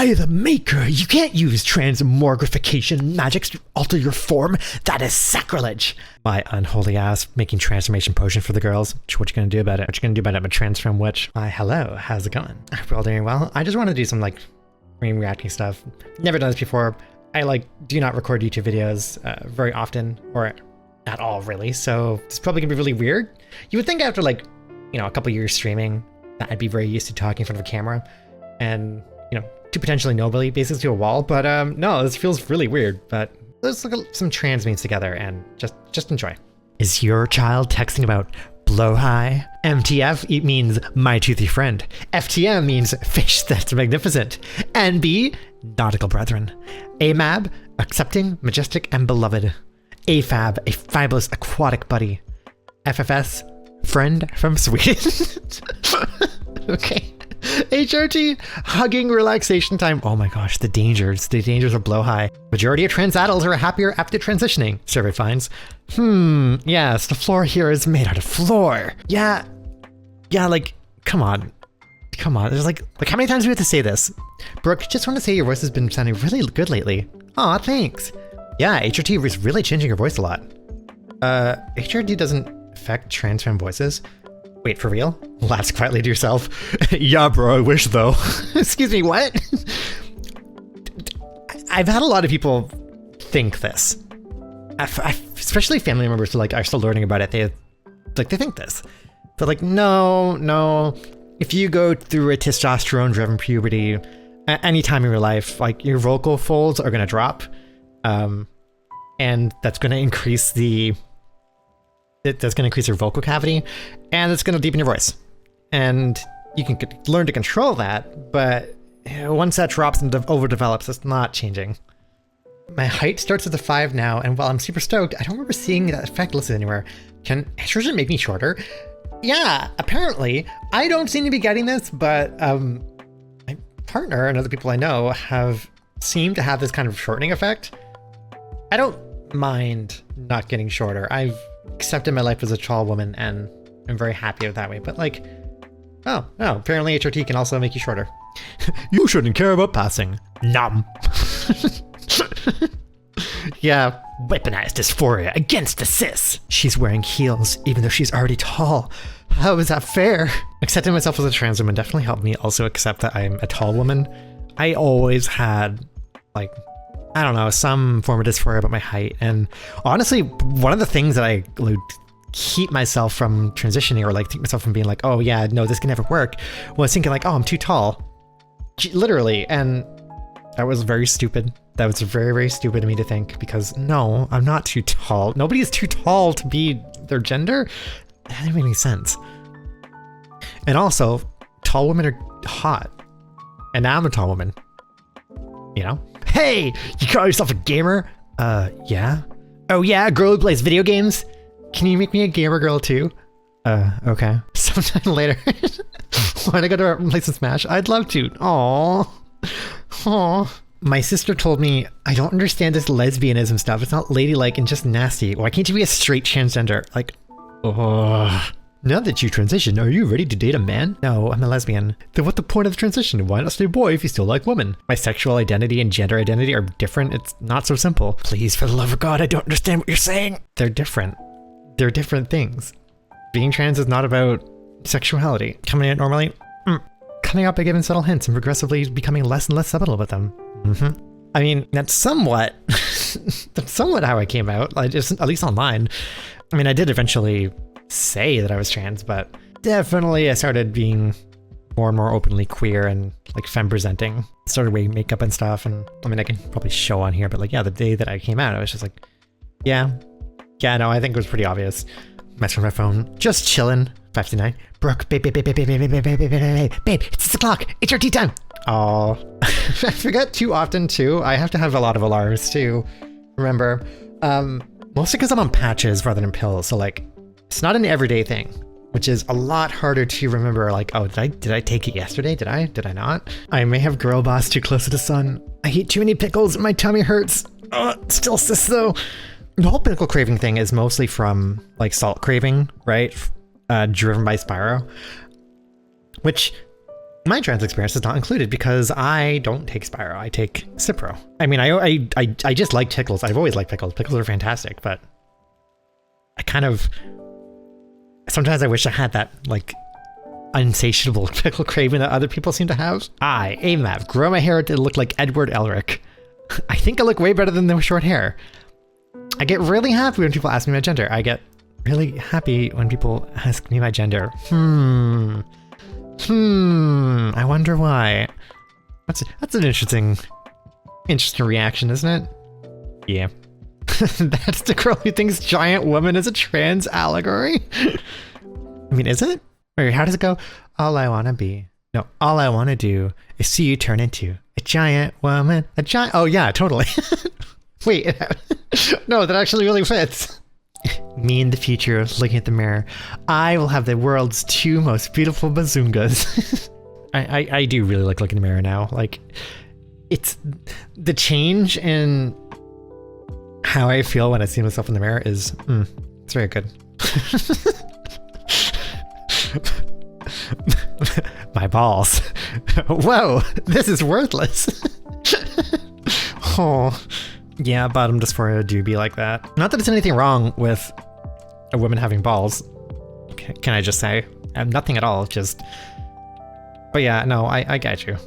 I, the maker, you can't use transmogrification magics to alter your form. That is sacrilege. My unholy ass making transformation potion for the girls. What you gonna do about it? What you gonna do about it? I'm a transform witch. Hi, hello, how's it going? I hope you're all doing well. I just want to do some like reacting stuff. Never done this before. I like do not record YouTube videos very often or at all really. So it's probably gonna be really weird. You would think after like, you know, a couple years streaming that I'd be very used to talking in front of a camera and, you know, to potentially nobody, basically to a wall. But no, this feels really weird. But let's look at some trans memes together and just enjoy. Is your child texting about blow high? MTF it means my toothy friend. FTM means fish that's magnificent. NB, nautical brethren. AMAB, accepting, majestic, and beloved. AFAB, a fabulous aquatic buddy. FFS, friend from Sweden. Okay. HRT, hugging relaxation time. Oh my gosh, the dangers of blow high. Majority of trans adults are happier after transitioning, survey finds. Yes, the floor here is made out of floor. Yeah, like, come on. There's like how many times do we have to say this? Brooke, just want to say your voice has been sounding really good lately. Aw, thanks. Yeah, HRT is really changing your voice a lot. HRT doesn't affect trans femme voices. Wait, for real? Laughs quietly to yourself. Yeah, bro, I wish though. Excuse me, what? I've had a lot of people think this. Especially family members who like are still learning about it. They think this. But like, no. If you go through a testosterone-driven puberty at any time in your life, like your vocal folds are gonna drop. And that's gonna increase that's going to increase your vocal cavity, and it's going to deepen your voice. And you can learn to control that, but once that drops and overdevelops, it's not changing. My height starts at the 5 now, and while I'm super stoked, I don't remember seeing that effect listed anywhere. Can estrogen make me shorter? Yeah, apparently. I don't seem to be getting this, but my partner and other people I know have seemed to have this kind of shortening effect. I don't mind not getting shorter. I've accepted my life as a tall woman and I'm very happy with that way, but like, oh, apparently HRT can also make you shorter. You shouldn't care about passing. Numb. Yeah, weaponized dysphoria against the cis. She's wearing heels even though she's already tall. How is that fair? Accepting myself as a trans woman definitely helped me also accept that I'm a tall woman. I always had like, I don't know, some form of dysphoria about my height. And honestly, one of the things that I would keep myself from transitioning or like keep myself from being like, oh yeah, no, this can never work, was thinking like, oh, I'm too tall. Literally. And that was very stupid. That was very, very stupid of me to think, because no, I'm not too tall. Nobody is too tall to be their gender. That didn't make any sense. And also, tall women are hot. And I'm a tall woman. You know? Hey, you call yourself a gamer? Yeah. Oh yeah, a girl who plays video games? Can you make me a gamer girl too? Okay. Sometime later. Wanna go to play some Smash? I'd love to. Aww. My sister told me, I don't understand this lesbianism stuff. It's not ladylike and just nasty. Why can't you be a straight transgender? Like, now that you transition, are you ready to date a man? No, I'm a lesbian. Then what's the point of the transition? Why not stay a boy if you still like women? My sexual identity and gender identity are different. It's not so simple. Please, for the love of God, I don't understand what you're saying. They're different. They're different things. Being trans is not about sexuality. Coming out normally, coming out by giving subtle hints and progressively becoming less and less subtle with them. I mean, that's somewhat how I came out, like, just, at least online. I mean, I did eventually say that I was trans, but definitely I started being more and more openly queer and like femme presenting. Started wearing makeup and stuff, and I mean, I can probably show on here, but like, yeah, the day that I came out, I was just like, yeah, no, I think it was pretty obvious. Messing with my phone, just chilling. 5:59. Brooke, babe, it's 6 o'clock. HRT time. Oh, I forget too often too. I have to have a lot of alarms to remember. Mostly because I'm on patches rather than pills, so like, it's not an everyday thing, which is a lot harder to remember. Like, oh, did I take it yesterday? Did I not? I may have girl boss too close to the sun. I eat too many pickles. My tummy hurts. Still cis though. The whole pickle craving thing is mostly from like salt craving, right? Driven by Spyro, which My trans experience is not included because I don't take Spyro, I take Cipro. I mean, I just like pickles. I've always liked pickles. Pickles are fantastic, but I kind of, sometimes I wish I had that, like, insatiable pickle craving that other people seem to have. I, AMAV, grow my hair to look like Edward Elric. I think I look way better than the short hair. I get really happy when people ask me my gender. I get really happy when people ask me my gender. I wonder why. That's an interesting reaction, isn't it? Yeah. That's the girl who thinks giant woman is a trans allegory? I mean, is it? Or how does it go? All I wanna be. No, all I wanna do is see you turn into a giant woman. Oh yeah, totally. Wait, no, that actually really fits. Me in the future, looking at the mirror. I will have the world's 2 most beautiful bazoongas. I do really like looking in the mirror now. Like, it's the change in how I feel when I see myself in the mirror is, it's very good. My balls. Whoa, this is worthless. Oh. Yeah, bottom dysphoria do be like that. Not that there's anything wrong with a woman having balls. Can I just say? Nothing at all, just... But yeah, no, I get you.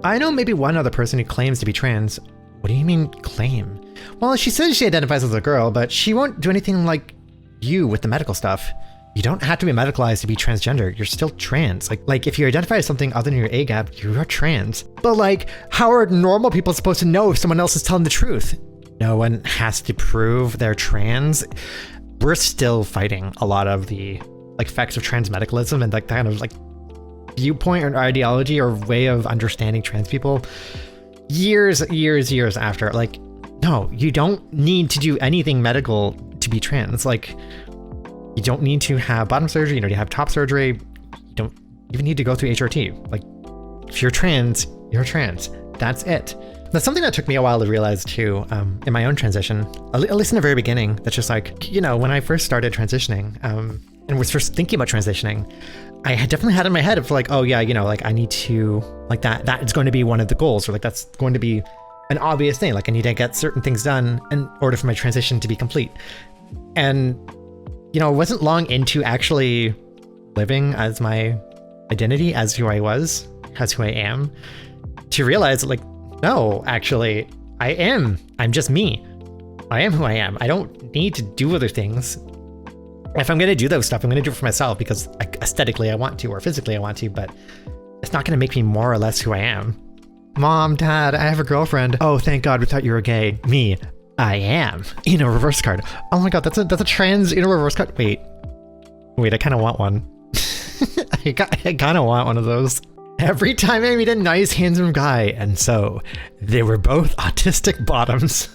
I know maybe one other person who claims to be trans. What do you mean, claim? Well, she says she identifies as a girl, but she won't do anything like you with the medical stuff. You don't have to be medicalized to be transgender. You're still trans. Like if you identify as something other than your A gap, you are trans. But like, how are normal people supposed to know if someone else is telling the truth? No one has to prove they're trans. We're still fighting a lot of the like effects of trans medicalism and like kind of like viewpoint or ideology or way of understanding trans people years after. Like, no, you don't need to do anything medical to be trans. Like, you don't need to have bottom surgery, you don't need to have top surgery, you don't even need to go through HRT. Like, if you're trans, you're trans. That's it. That's something that took me a while to realize too, in my own transition, at least in the very beginning. That's just like, you know, when I first started transitioning, and was first thinking about transitioning, I had definitely had in my head of like, oh yeah, you know, like I need to, like that is going to be one of the goals, or like that's going to be an obvious thing. Like I need to get certain things done in order for my transition to be complete. And you know, it wasn't long into actually living as my identity, as who I was, as who I am, to realize that, like, no, actually, I'm just me. I am who I am. I don't need to do other things. If I'm going to do those stuff, I'm going to do it for myself because aesthetically I want to, or physically I want to, but it's not going to make me more or less who I am. Mom, Dad, I have a girlfriend. Oh, thank God, we thought you were gay. Me. I am. Eno reverse card. Oh my God, that's a trans Eno reverse card. Wait, I kind of want one. I kind of want one of those. Every time I meet a nice, handsome guy, and so they were both autistic bottoms.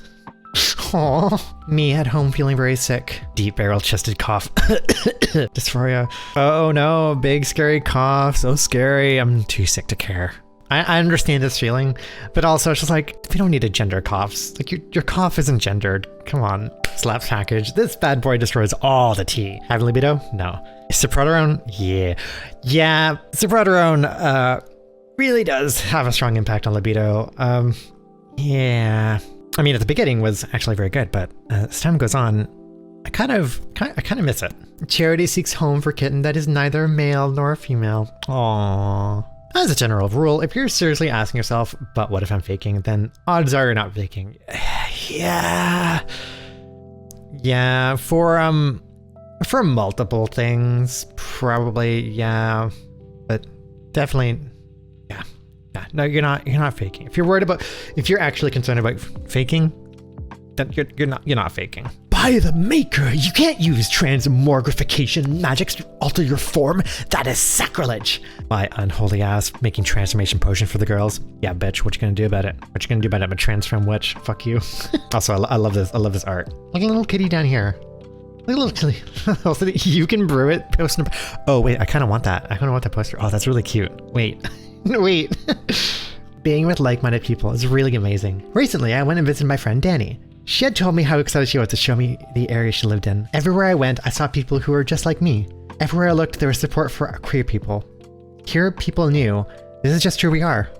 Aw, me at home feeling very sick. Deep barrel-chested cough. Dysphoria. Oh no, big scary cough. So scary. I'm too sick to care. I understand this feeling, but also it's just like, we don't need a gender coughs. Like your cough isn't gendered. Come on, slaps package. This bad boy destroys all the tea. Have libido? No. Ciproterone? Yeah. Yeah, ciproterone really does have a strong impact on libido. Yeah. I mean, at the beginning was actually very good, but as time goes on, I kind of miss it. Charity seeks home for kitten that is neither male nor female. Aww. As a general rule, if you're seriously asking yourself, but what if I'm faking, then odds are you're not faking. Yeah, for multiple things, probably, yeah, but definitely, yeah. No, you're not faking. If you're actually concerned about faking, then you're not faking. By the maker, you can't use transmogrification magics to alter your form. That is sacrilege. My unholy ass making transformation potion for the girls. Yeah, bitch, what you gonna do about it? What you gonna do about it? I'm a transform witch. Fuck you. Also, I love this. I love this art. Like a little kitty down here. Like a little kitty. Also, you can brew it. Oh wait, I kind of want that. I kind of want that poster. Oh, that's really cute. Wait, wait. Being with like-minded people is really amazing. Recently, I went and visited my friend Danny. She had told me how excited she was to show me the area she lived in. Everywhere I went, I saw people who were just like me. Everywhere I looked, there was support for queer people. here people knew this is just who we are.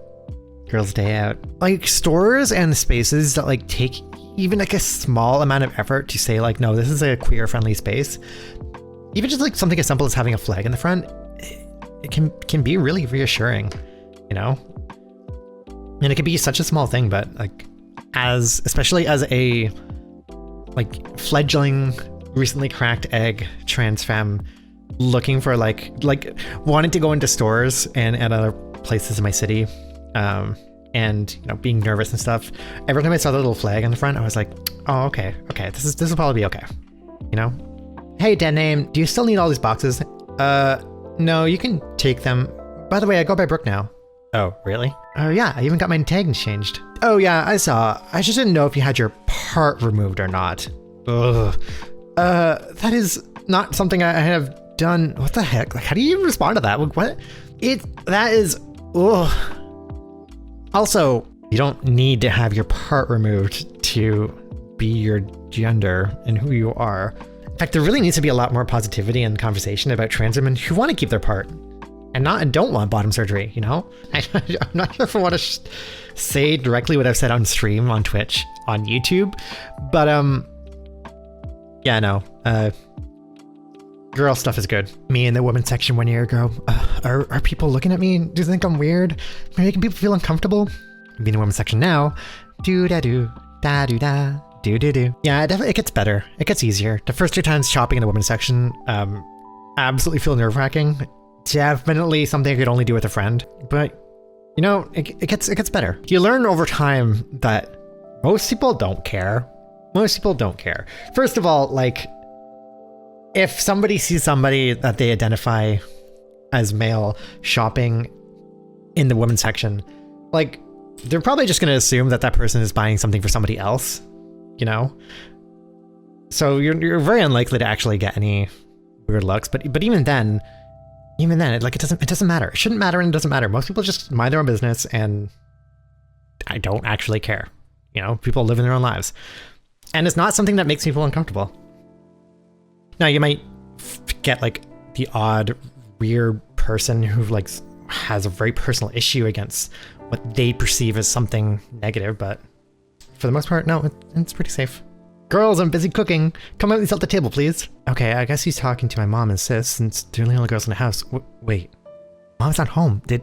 Girls' day out. Like stores and spaces that like take even like a small amount of effort to say like, no, this is a queer friendly space. Even just like something as simple as having a flag in the front, it can be really reassuring, you know? And it could be such a small thing, but like especially as a like fledgling, recently cracked egg trans femme looking for like wanting to go into stores and at other places in my city, and you know, being nervous and stuff. Every time I saw the little flag on the front, I was like, oh, okay, this will probably be okay, you know? Hey, dead name, do you still need all these boxes? No, you can take them. By the way, I go by Brooke now. Oh, really? Oh yeah, I even got my tag changed. Oh yeah, I saw. I just didn't know if you had your part removed or not. Ugh. That is not something I have done. What the heck? Like, how do you even respond to that? What? That is, ugh. Also, you don't need to have your part removed to be your gender and who you are. In fact, there really needs to be a lot more positivity and conversation about trans women who want to keep their part and don't want bottom surgery, you know? I'm not sure if I want to say directly what I've said on stream, on Twitch, on YouTube, but yeah, no. Girl stuff is good. Me in the women's section 1 year ago. Are people looking at me? Do you think I'm weird? Making people feel uncomfortable? Being in the women's section now. Do-da-do, da-do-da, do-do-do. Yeah, it gets better. It gets easier. The first 2 times shopping in the women's section, absolutely feel nerve-wracking. Definitely something I could only do with a friend. But, you know, it gets better. You learn over time that most people don't care. Most people don't care. First of all, like, if somebody sees somebody that they identify as male shopping in the women's section, like, they're probably just going to assume that that person is buying something for somebody else, you know? So you're very unlikely to actually get any weird looks. But even then, it doesn't matter. It shouldn't matter, and it doesn't matter. Most people just mind their own business, and I don't actually care. You know, people live in their own lives. And it's not something that makes people uncomfortable. Now, you might get like the odd weird person who like has a very personal issue against what they perceive as something negative, but for the most part, no, it's pretty safe. Girls, I'm busy cooking. Come out and sit at the table, please. Okay, I guess he's talking to my mom and sis since they're the only girls in the house. Wait, mom's not home. Did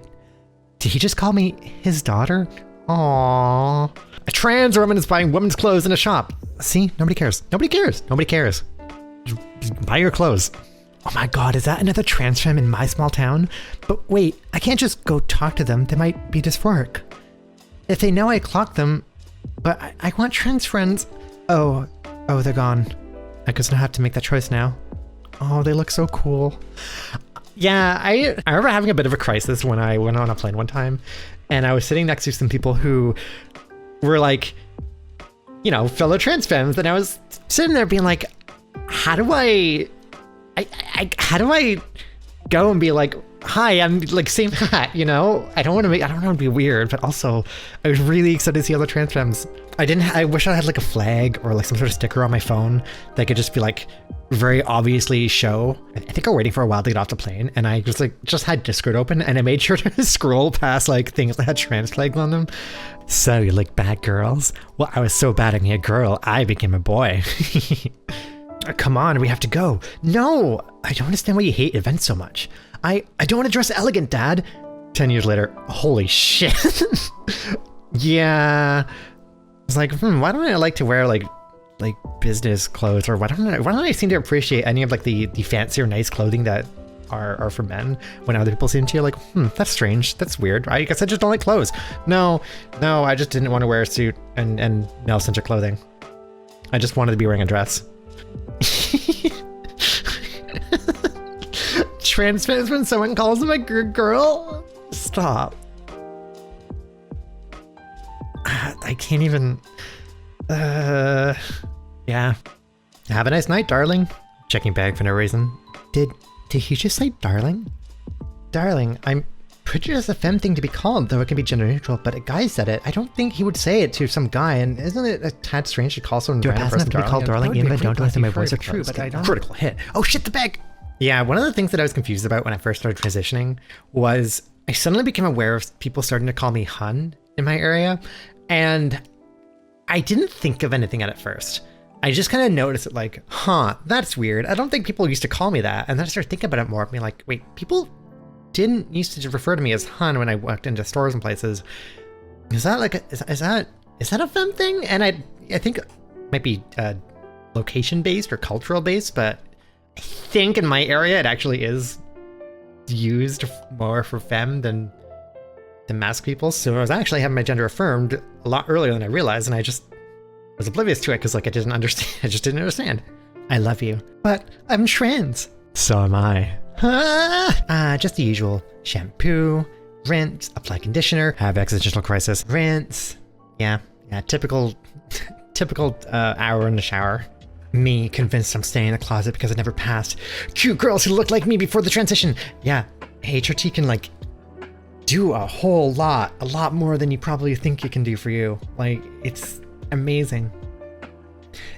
he just call me his daughter? Aww. A trans woman is buying women's clothes in a shop. See, nobody cares. Nobody cares. Nobody cares. Just buy your clothes. Oh my god, is that another trans femme in my small town? But wait, I can't just go talk to them. They might be dysphoric. If they know I clocked them, but I want trans friends. Oh, they're gone. I guess I have to make that choice now. Oh, they look so cool. Yeah, I remember having a bit of a crisis when I went on a plane one time, and I was sitting next to some people who were like, you know, fellow trans femmes, and I was sitting there being like, how do I go and be like, hi, I'm like same hat, you know? I don't want to be weird, but also I was really excited to see other trans femmes. I wish I had like a flag or like some sort of sticker on my phone that could just be like very obviously show. I think I'm waiting for a while to get off the plane, and I just had Discord open, and I made sure to scroll past like things that had trans flags on them. So you like bad girls? Well, I was so bad at being a girl, I became a boy. Come on, we have to go. No, I don't understand why you hate events so much. I don't want to dress elegant, Dad. 10 years later, holy shit. Yeah. I was like, why don't I like to wear like business clothes, or why don't I seem to appreciate any of like the fancier nice clothing that are for men when other people seem to? Like, that's strange. That's weird. I guess I just don't like clothes. No, I just didn't want to wear a suit and male-centric clothing. I just wanted to be wearing a dress. Trans fans when someone calls them a girl? Stop. I can't even. Yeah. Have a nice night, darling. Checking bag for no reason. Did he just say darling? Darling, I'm pretty sure it's a femme thing to be called, though it can be gender neutral, but a guy said it. I don't think he would say it to some guy, and isn't it a tad strange to call someone random person to be called darling, even if I don't know if my voice are true, but I don't. Critical hit. Oh shit, the bag! Yeah, one of the things that I was confused about when I first started transitioning was I suddenly became aware of people starting to call me hun in my area, and I didn't think of anything at first. I just kind of noticed it like, huh, that's weird. I don't think people used to call me that. And then I started thinking about it more, being like, wait, people didn't used to refer to me as hun when I walked into stores and places. Is that like, is that a femme thing? And I think it might be location based or cultural based, but I think in my area it actually is used more for femme than masc people. So I was actually having my gender affirmed a lot earlier than I realized, and I just was oblivious to it because like I didn't understand. I just didn't understand. I love you, but I'm trans. So am I. Just the usual: shampoo, rinse, apply conditioner, have existential crisis, rinse. Yeah, typical hour in the shower. Me convinced I'm staying in the closet because I never passed. Cute girls who look like me before the transition. Yeah, HRT can like do a whole lot, a lot more than you probably think it can do for you. Like, it's amazing.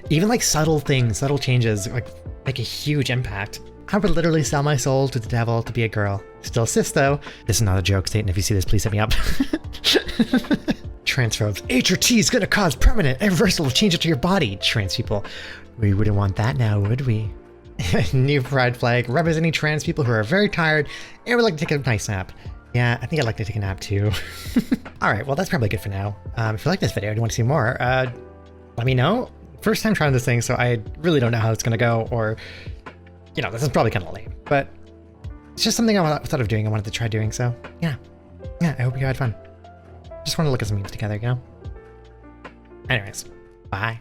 Even like subtle things, subtle changes, like make a huge impact. I would literally sell my soul to the devil to be a girl. Still cis though. This is not a joke, Satan. If you see this, please hit me up. Transphobes. HRT is gonna cause permanent, irreversible changes to your body. Trans people. We wouldn't want that now, would we? New pride flag representing trans people who are very tired and would like to take a nice nap. Yeah, I think I'd like to take a nap too. Alright, well that's probably good for now. If you like this video and you want to see more, let me know. First time trying this thing, so I really don't know how it's gonna go, or, you know, this is probably kind of lame, but it's just something I thought of doing, I wanted to try doing, so yeah. Yeah, I hope you had fun. Just want to look at some memes together, you know? Anyways, bye.